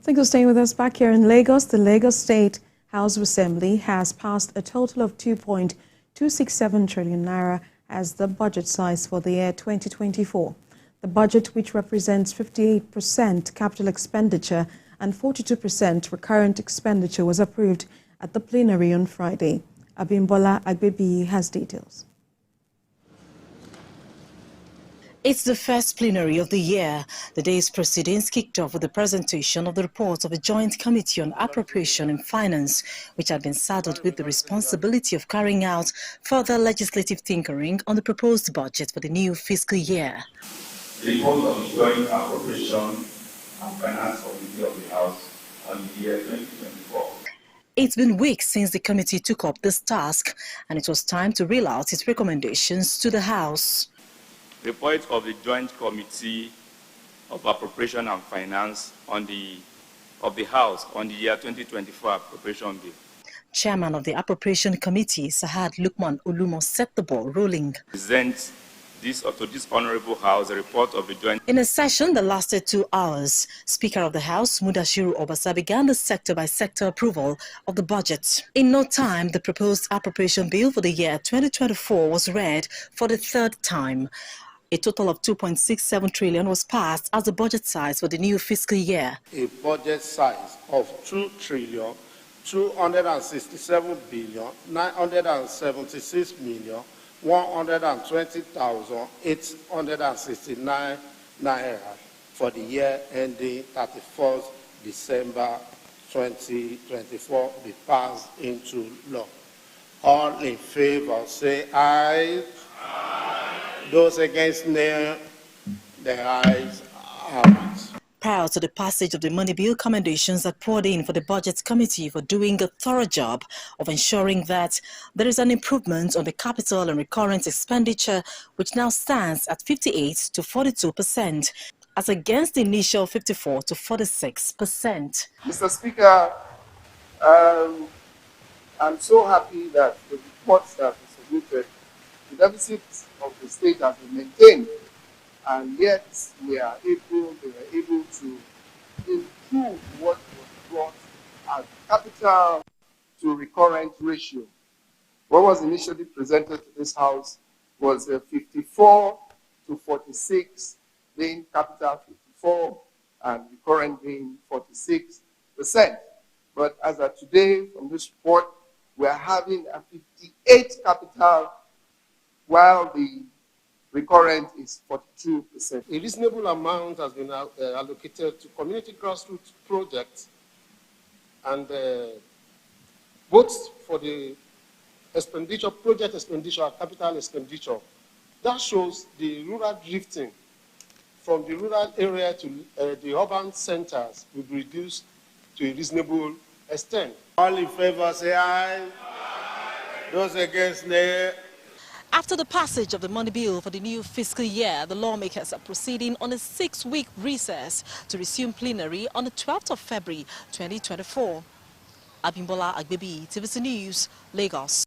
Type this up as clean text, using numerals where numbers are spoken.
Thanks for staying with us. Back here in Lagos, the Lagos State House of Assembly has passed a total of 2.267 trillion naira as the budget size for the year 2024. The budget, which represents 58% capital expenditure and 42% recurrent expenditure, was approved at the plenary on Friday. Abimbola Agbebi has details. It's the first plenary of the year. The day's proceedings kicked off with the presentation of the report of a joint committee on appropriation and finance, which had been saddled with the responsibility of carrying out further legislative tinkering on the proposed budget for the new fiscal year. The report of the joint appropriation and finance committee of the House on the year 2024. It's been weeks since the committee took up this task, and it was time to reel out its recommendations to the House. Report of the Joint Committee of Appropriation and Finance of the House on the year 2024 Appropriation Bill. Chairman of the Appropriation Committee, Sahad Lukman Olumo, set the ball rolling. Present to this Honorable House a report of the Joint. In a session that lasted 2 hours, Speaker of the House, Mudashiru Obasa, began the sector-by-sector approval of the budget. In no time, the proposed appropriation bill for the year 2024 was read for the third time. A total of 2.67 trillion was passed as the budget size for the new fiscal year. A budget size of 2,267,966,120,869 naira for the year ending 31st December 2024 be passed into law. All in favor say aye. Those against, nay. The ayes have it. Prior to the passage of the money bill, commendations are poured in for the Budget Committee for doing a thorough job of ensuring that there is an improvement on the capital and recurrent expenditure, which now stands at 58 to 42%, as against the initial 54 to 46%. Mr. Speaker, I'm so happy that the reports that were submitted, the deficit of the state has been maintained, and yet they were able to improve what was brought as capital to recurrent ratio. What was initially presented to this House was 54 to 46, being capital 54 and recurrent being 46%. But as of today, from this report, we are having a 58 capital, while the recurrent is 42%. A reasonable amount has been allocated to community grassroots projects, and both for the expenditure, project expenditure, and capital expenditure. That shows the rural drifting from the rural area to the urban centers will be reduced to a reasonable extent. All in favor say aye. Aye. Those against, nay. After the passage of the money bill for the new fiscal year, the lawmakers are proceeding on a 6-week recess to resume plenary on the 12th of February 2024. Abimbola Agbebi, TVC News, Lagos.